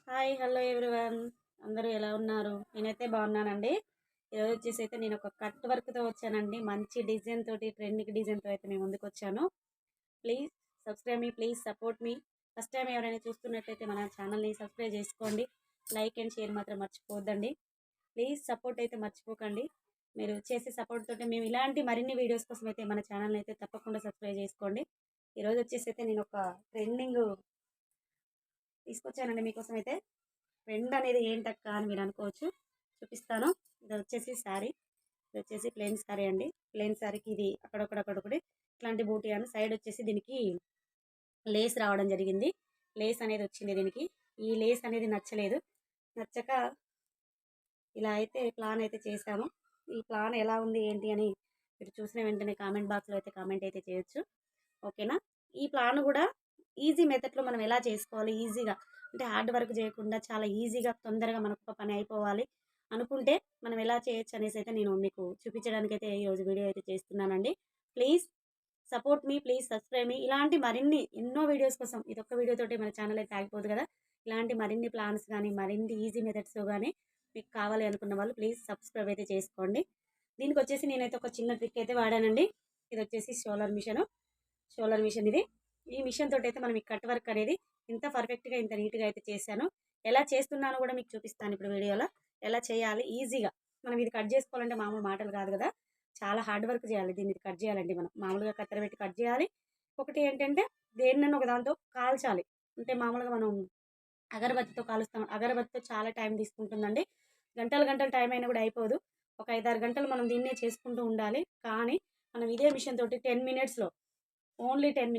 Hi hello everyone. అందరూ ఎలా ఉన్నారు? నేనైతే బాగున్నానండి. ఈరోజు వచ్చేసి అయితే నేను ఒక కట్ వర్క్తో వచ్చానండి. మంచి డిజైన్ తోటి ట్రెండింగ్ డిజైన్తో అయితే మేము ముందుకు వచ్చాను. Please subscribe me, please support me. First time ఎవరైనా చూస్తున్నట్టయితే మన ఛానల్ని సబ్స్క్రైబ్ చేసుకోండి. లైక్ అండ్ షేర్ మాత్రం మర్చిపోవద్దండి. ప్లీజ్ సపోర్ట్ అయితే మర్చిపోకండి. మీరు చేసే సపోర్ట్ తోటి మేము ఇలాంటి మరిన్ని వీడియోస్ కోసం అయితే మన ఛానల్ని అయితే తప్పకుండా సబ్స్క్రైబ్ చేసుకోండి. ఈరోజు వచ్చేసి అయితే నేను ఒక ట్రెండింగ్ తీసుకొచ్చానండి మీకోసం అయితే. ట్రెండ్ అనేది ఏంటక్క అని మీరు అనుకోవచ్చు. చూపిస్తాను. ఇది వచ్చేసి శారీ. ఇది వచ్చేసి ప్లెయిన్ శారీ అండి. ప్లెయిన్ శారీకి ఇది అక్కడొకటి ఇట్లాంటి బూటీ అని సైడ్ వచ్చేసి దీనికి లేస్ రావడం జరిగింది. లేస్ అనేది వచ్చింది దీనికి. ఈ లేస్ అనేది నచ్చలేదు. నచ్చక ఇలా అయితే ప్లాన్ అయితే చేశాము. ఈ ప్లాన్ ఎలా ఉంది ఏంటి అని మీరు చూసిన వెంటనే కామెంట్ బాక్స్లో అయితే కామెంట్ అయితే చేయొచ్చు. ఓకేనా? ఈ ప్లాన్ కూడా ఈజీ మెథడ్లో మనం ఎలా చేసుకోవాలి ఈజీగా, అంటే హార్డ్ వర్క్ చేయకుండా చాలా ఈజీగా తొందరగా మనకు ఒక పని అయిపోవాలి అనుకుంటే మనం ఎలా చేయొచ్చు అనేసి అయితే నేను మీకు చూపించడానికి అయితే ఈరోజు వీడియో అయితే చేస్తున్నానండి. ప్లీజ్ సపోర్ట్ మీ, ప్లీజ్ సబ్స్క్రైబ్ మీ. ఇలాంటి మరిన్ని ఎన్నో వీడియోస్ కోసం ఇదొక్క వీడియోతోటి మన ఛానల్ అయితే ఆగిపోదు కదా. ఇలాంటి మరిన్ని ప్లాన్స్ కానీ మరిన్ని ఈజీ మెథడ్స్ కానీ మీకు కావాలి అనుకున్న వాళ్ళు ప్లీజ్ సబ్స్క్రైబ్ అయితే చేసుకోండి. దీనికి వచ్చేసి నేనైతే ఒక చిన్న ట్రిక్ అయితే వాడానండి. ఇది వచ్చేసి షోలర్ మిషన్ ఇది. ఈ మిషన్ తోటి అయితే మనం ఈ కట్ వర్క్ అనేది ఇంత పర్ఫెక్ట్గా ఇంత నీట్గా అయితే చేశాను. ఎలా చేస్తున్నానో కూడా మీకు చూపిస్తాను ఇప్పుడు వీడియోలో. ఎలా చేయాలి ఈజీగా. మనం ఇది కట్ చేసుకోవాలంటే మామూలు మాటలు కాదు కదా, చాలా హార్డ్ వర్క్ చేయాలి. దీన్ని కట్ చేయాలండి. మనం మామూలుగా కత్తెర పెట్టి కట్ చేయాలి. ఒకటి ఏంటంటే దేన్నైనా ఒక దాంతో కాల్చాలి. అంటే మామూలుగా మనం అగరబత్తితో కాలుస్తాం. అగరబత్తితో చాలా టైం తీసుకుంటుందండి. గంటలు టైం అయినా కూడా అయిపోదు. ఒక 5-6 గంటలు మనం దీన్నే చేసుకుంటూ ఉండాలి. కానీ మనం ఇదే మిషన్ తోటి 10 మినిట్స్లో, ఓన్లీ 10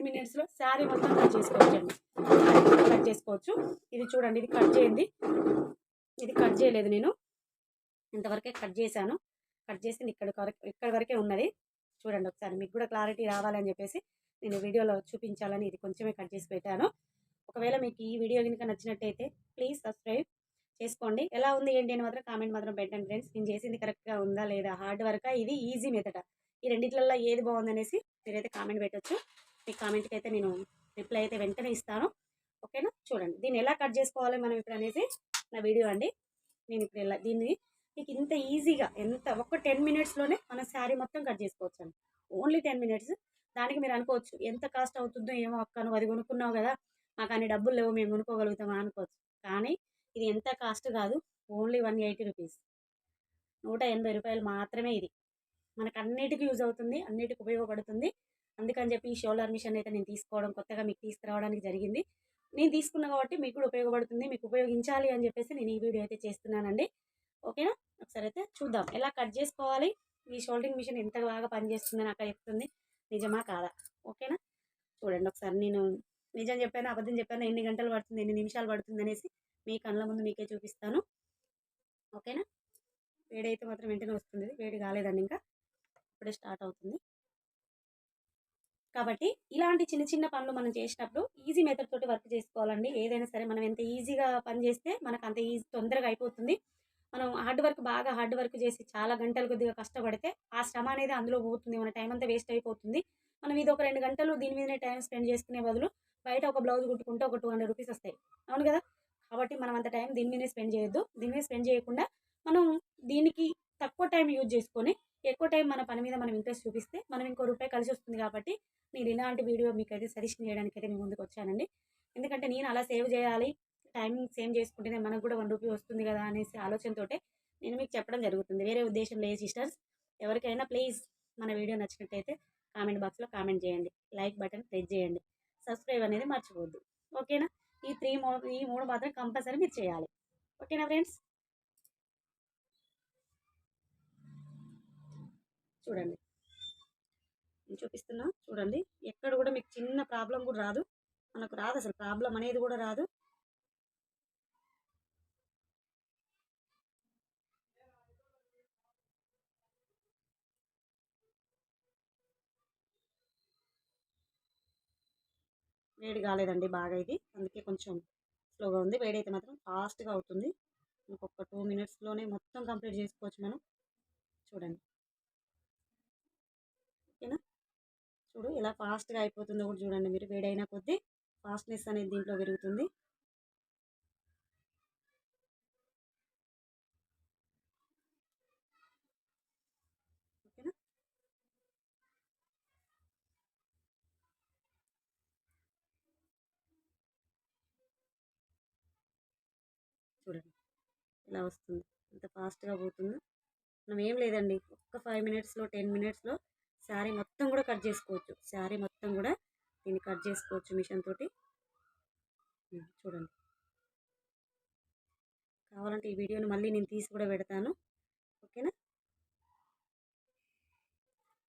మినిట్స్లో శారీ మొత్తం కట్ చేసుకోవచ్చండి. కట్ చేసుకోవచ్చు. ఇది చూడండి, ఇది కట్ చేయండి. ఇది కట్ చేయలేదు నేను, ఇంతవరకే కట్ చేశాను. కట్ చేసింది ఇక్కడ వరకే ఉన్నది. చూడండి ఒకసారి, మీకు కూడా క్లారిటీ రావాలని చెప్పేసి నేను వీడియోలో చూపించాలని ఇది కొంచెమే కట్ చేసి పెట్టాను. ఒకవేళ మీకు ఈ వీడియో కనుక నచ్చినట్టయితే ప్లీజ్ సబ్స్క్రైబ్ చేసుకోండి. ఎలా ఉంది ఏంటి అని మాత్రం కామెంట్ మాత్రం పెట్టండి ఫ్రెండ్స్. నేను చేసింది కరెక్ట్గా ఉందా లేదా, హార్డ్ వర్కా ఇది ఈజీ మెథడా, ఈ రెండిట్లలో ఏది బాగుందనేసి మీరైతే కామెంట్ పెట్టచ్చు. మీ కామెంట్కి అయితే నేను రిప్లై అయితే వెంటనే ఇస్తాను. ఓకేనా? చూడండి దీన్ని ఎలా కట్ చేసుకోవాలి మనం ఇప్పుడు అనేసి నా వీడియో అండి. నేను ఇప్పుడు ఇలా దీన్ని మీకు ఇంత ఈజీగా ఒక 10 మినిట్స్లోనే మన శారీ మొత్తం కట్ చేసుకోవచ్చు అండి. Only 10 minutes. దానికి మీరు అనుకోవచ్చు ఎంత కాస్ట్ అవుతుందో ఏమో అక్క, నువ్వు అది కొనుక్కున్నావు కదా, మాకు అన్ని డబ్బులు లేవు, మేము కొనుక్కోగలుగుతామా అనుకోవచ్చు. కానీ ఇది ఎంత కాస్ట్ కాదు, ఓన్లీ 180 రూపీస్, 180 రూపాయలు మాత్రమే. ఇది మనకు అన్నిటికీ యూజ్ అవుతుంది, అన్నిటికి ఉపయోగపడుతుంది. అందుకని చెప్పి ఈ షోల్డర్ మిషన్ అయితే నేను తీసుకోవడం, కొత్తగా మీకు తీసుకురావడానికి జరిగింది. నేను తీసుకున్నా కాబట్టి మీకు కూడా ఉపయోగపడుతుంది, మీకు ఉపయోగించాలి అని చెప్పేసి నేను ఈ వీడియో అయితే చేస్తున్నానండి. ఓకేనా? ఒకసారి అయితే చూద్దాం ఎలా కట్ చేసుకోవాలి. ఈ షోల్డరింగ్ మిషన్ ఎంత బాగా పనిచేస్తుందని అక్కడ చెప్తుంది, నిజమా కాదా? ఓకేనా? చూడండి ఒకసారి. నేను నిజం చెప్పాను అబద్ధం చెప్పాను, ఎన్ని గంటలు పడుతుంది ఎన్ని నిమిషాలు పడుతుంది అనేసి మీ కళ్ళ ముందు మీకే చూపిస్తాను. ఓకేనా? వేడి అయితే మాత్రం వెంటనే వస్తుంది, వేడి కాలేదండి ఇంకా, ఇప్పుడే స్టార్ట్ అవుతుంది. కాబట్టి ఇలాంటి చిన్న చిన్న పనులు మనం చేసినప్పుడు ఈజీ మెథడ్ తోటి వర్క్ చేసుకోవాలండి. ఏదైనా సరే మనం ఎంత ఈజీగా పని చేస్తే మనకు అంత తొందరగా అయిపోతుంది. మనం బాగా హార్డ్ వర్క్ చేసి చాలా గంటలు కొద్దిగా కష్టపడితే ఆ శ్రమ అనేది అందులో పోతుంది, మన టైం అంతా వేస్ట్ అయిపోతుంది. మనం ఇది ఒక 2 గంటలు దీని మీదనే టైం స్పెండ్ చేసుకునే బదులు బయట ఒక బ్లౌజ్ కుట్టుకుంటే ఒక 200 రూపీస్ వస్తాయి, అవును కదా. కాబట్టి మనం అంత టైం దీని మీదే స్పెండ్ చేయొద్దు. దీని మీద స్పెండ్ చేయకుండా మనం దీనికి తక్కువ టైం యూజ్ చేసుకొని ఎక్కువ టైం మన పని మీద మనం ఇంట్రెస్ట్ చూపిస్తే మనం ఇంకో రూపాయి కలిసి వస్తుంది. కాబట్టి నేను ఇలాంటి వీడియో మీకు అయితే సజెషన్ చేయడానికి అయితే నేను ముందుకు వచ్చానండి. ఎందుకంటే నేను అలా సేవ్ చేయాలి, టైమింగ్ సేవ్ చేసుకుంటేనే మనకు కూడా 1 రూపీ వస్తుంది కదా అనేసి ఆలోచనతోటే నేను మీకు చెప్పడం జరుగుతుంది. వేరే ఉద్దేశం లేదు సిస్టర్స్. ఎవరికైనా ప్లీజ్ మన వీడియో నచ్చినట్టయితే కామెంట్ బాక్స్లో కామెంట్ చేయండి, లైక్ బటన్ ప్రెస్ చేయండి, సబ్స్క్రైబ్ అనేది మర్చిపోవద్దు. ఓకేనా? ఈ మూడు మాత్రం కంపల్సరీ మీరు చేయాలి. ఓకేనా ఫ్రెండ్స్? చూడండి నేను చూపిస్తున్నా, చూడండి. ఎక్కడ కూడా మీకు చిన్న ప్రాబ్లం కూడా రాదు, మనకు రాదు, అసలు ప్రాబ్లం అనేది కూడా రాదు. వేడి కాలేదండి బాగా ఇది, అందుకే కొంచెం స్లోగా ఉంది. వేడి అయితే మాత్రం ఫాస్ట్గా అవుతుంది. ఇంకొక 2 మినిట్స్లోనే మొత్తం కంప్లీట్ చేసుకోవచ్చు మనం. చూడండి. ఓకేనా? చూడు ఎలా ఫాస్ట్గా అయిపోతుందో కూడా చూడండి మీరు. వేడైనా కొద్దీ ఫాస్ట్నెస్ అనేది దీంట్లో పెరుగుతుంది. చూడండి ఇలా వస్తుంది, ఎంత ఫాస్ట్గా పోతుందో. మనం ఏం లేదండి, ఒక్క 5 మినిట్స్లో 10 మినిట్స్లో శారీ మొత్తం కూడా కట్ చేసుకోవచ్చు. శారీ మొత్తం కూడా దీన్ని కట్ చేసుకోవచ్చు మిషన్ తోటి. చూడండి, కావాలంటే ఈ వీడియోని మళ్ళీ నేను తీసి కూడా పెడతాను. ఓకేనా?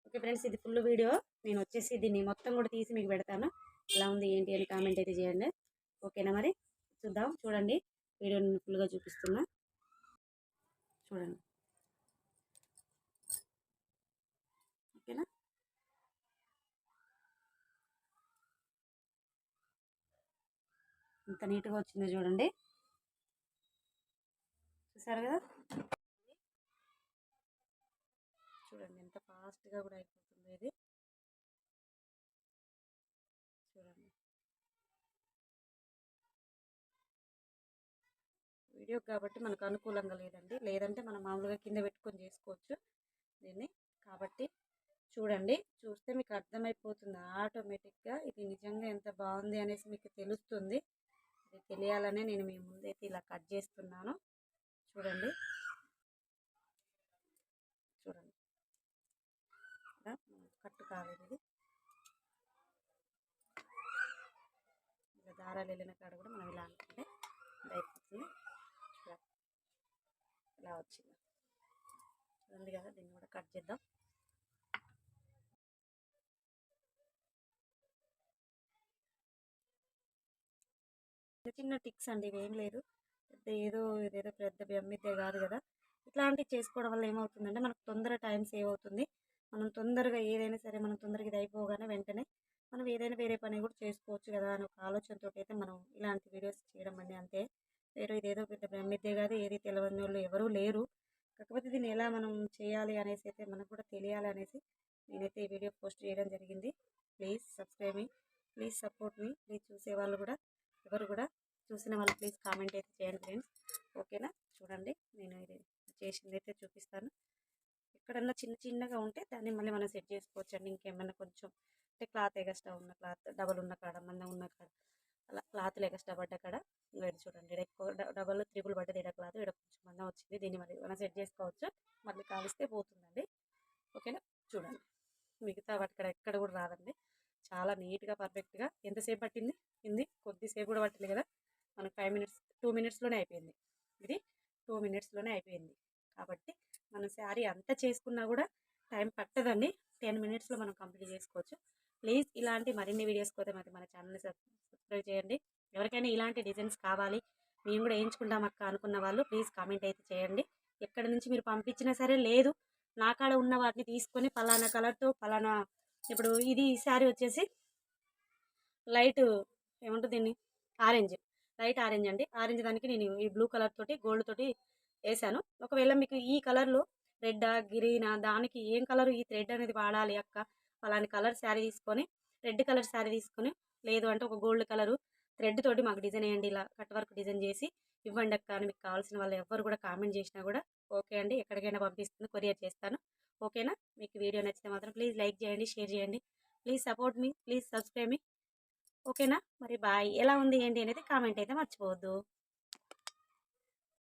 ఓకే ఫ్రెండ్స్, ఇది ఫుల్ వీడియో. నేను వచ్చేసి దీన్ని మొత్తం కూడా తీసి మీకు పెడతాను. ఎలా ఉంది ఏంటి అని కామెంట్ అయితే చేయండి. ఓకేనా? మరి చూద్దాం. చూడండి, వీడియో నేను ఫుల్గా చూపిస్తున్నా. చూడండి, ఓకేనా? ఎంత నీట్గా వచ్చిందో చూడండి. చూసారు కదా? చూడండి ఎంత ఫాస్ట్గా కూడా అయిపోతుందో ఇది. చూడండి, వీడియో కాబట్టి మనకు అనుకూలంగా లేదండి, లేదంటే మనం మామూలుగా కింద పెట్టుకొని చేసుకోవచ్చు దీన్ని. కాబట్టి చూడండి, చూస్తే మీకు అర్థమైపోతుంది ఆటోమేటిక్గా ఇది నిజంగా ఎంత బాగుంది అనేసి మీకు తెలుస్తుంది. ఇది తెలియాలనే నేను మీ ముందైతే ఇలా కట్ చేస్తున్నాను. చూడండి, చూడండి, ఇలా కట్టు కాలేదు ఇది. ఇలా దారాలు వెళ్ళిన కాడ కూడా మనం ఇలా అనుకుంటే ఇది అయిపోతుంది. ఇలా వచ్చింది, ఉంది కదా. దీన్ని కూడా కట్ చేద్దాం. చిన్న టిక్స్ అండి, ఇవేం లేదు ఏదో ఇదేదో పెద్ద బెమ్మిద్దే కాదు కదా. ఇట్లాంటివి చేసుకోవడం వల్ల ఏమవుతుందంటే మనకు తొందర టైం సేవ్ అవుతుంది. మనం తొందరగా ఏదైనా సరే మనం తొందరగా ఇది అయిపోగానే వెంటనే మనం ఏదైనా వేరే పని కూడా చేసుకోవచ్చు కదా అని ఒక ఆలోచనతో అయితే మనం ఇలాంటి వీడియోస్ చేయడం అండి. అంతే, వేరే ఇదేదో పెద్ద బెమ్మిద్దే కాదు, ఏది తెలియని వాళ్ళు ఎవరూ లేరు. కాకపోతే దీన్ని ఎలా మనం చేయాలి అనేసి అయితే మనకు కూడా తెలియాలి అనేసి నేనైతే ఈ వీడియో పోస్ట్ చేయడం జరిగింది. Please subscribe me, please support మీ. ప్లీజ్ చూసేవాళ్ళు కూడా ఎవరు కూడా చూసిన వాళ్ళు ప్లీజ్ కామెంట్ అయితే చేయండి ఫ్రెండ్స్. ఓకేనా? చూడండి, నేను ఇది చేసింది అయితే చూపిస్తాను. ఎక్కడన్నా చిన్న చిన్నగా ఉంటే దాన్ని మళ్ళీ మనం సెట్ చేసుకోవచ్చు అండి. ఇంకేమన్నా కొంచెం అంటే క్లాత్ ఎగస్ట్రా ఉన్న క్లాత్, డబల్ ఉన్న కాడ, మందం ఉన్న కాడ, అలా క్లాత్లు ఎగస్ట్రా పడ్డ కాడ వేడి చూడండి, ఇక్కడ ఎక్కువ డబల్ త్రిబుల్ పడ్డది ఇక్కడ క్లాత్, ఇక్కడ కొంచెం మందం వచ్చింది. దీన్ని మరి మనం సెట్ చేసుకోవచ్చు, మళ్ళీ కాలిస్తే పోతుందండి. ఓకేనా? చూడండి, మిగతా వాటి ఎక్కడ కూడా రాదండి. చాలా నీట్గా పర్ఫెక్ట్గా. ఎంతసేపు పట్టింది? కొద్దిసేపు కూడా పట్టలేదు కదా. మనకు 5 మినిట్స్ 2 మినిట్స్లోనే అయిపోయింది. ఇది 2 మినిట్స్లోనే అయిపోయింది. కాబట్టి మనం శారీ అంతా చేసుకున్నా కూడా టైం పట్టదండి. 10 మినిట్స్లో మనం కంప్లీట్ చేసుకోవచ్చు. ప్లీజ్ ఇలాంటి మరిన్ని వీడియోస్ కోసం అయితే మన ఛానల్ని సబ్స్క్రైబ్ చేయండి. ఎవరికైనా ఇలాంటి డిజైన్స్ కావాలి, మేము కూడా వేయించుకుంటాం అక్క అనుకున్న వాళ్ళు ప్లీజ్ కామెంట్ అయితే చేయండి. ఎక్కడి నుంచి మీరు పంపించినా సరే, లేదు నా కాడ ఉన్న వాటిని తీసుకొని పలానా కలర్తో పలానా, ఇప్పుడు ఇది శారీ వచ్చేసి లైట్ ఏమంటుంది దీన్ని, ఆరెంజ్, లైట్ ఆరెంజ్ అండి. ఆరెంజ్ దానికి నేను ఈ బ్లూ కలర్ తోటి గోల్డ్ తోటి వేసాను. ఒకవేళ మీకు ఈ కలర్లో రెడ్డా గ్రీనా, దానికి ఏం కలర్ ఈ థ్రెడ్ అనేది వాడాలి అక్క, అలాంటి కలర్ శారీ తీసుకొని, రెడ్ కలర్ శారీ తీసుకొని, లేదు అంటే ఒక గోల్డ్ కలరు థ్రెడ్ తోటి మాకు డిజైన్ వేయండి, ఇలా కట్ వర్క్ డిజైన్ చేసి ఇవ్వండి అక్క అని మీకు కావాల్సిన వాళ్ళు ఎవరు కూడా కామెంట్ చేసినా కూడా ఓకే అండి, ఎక్కడికైనా పంపిస్తుంది, కొరియర్ చేస్తాను. ఓకేనా? మీకు వీడియో నచ్చితే మాత్రం ప్లీజ్ లైక్ చేయండి, షేర్ చేయండి. ప్లీజ్ సపోర్ట్ మీ, ప్లీజ్ సబ్స్క్రైబ్ మీ. ఓకేనా? మరి బాయ్. ఎలా ఉంది ఏంటి అనేది కామెంట్ అయితే మర్చిపోవద్దు.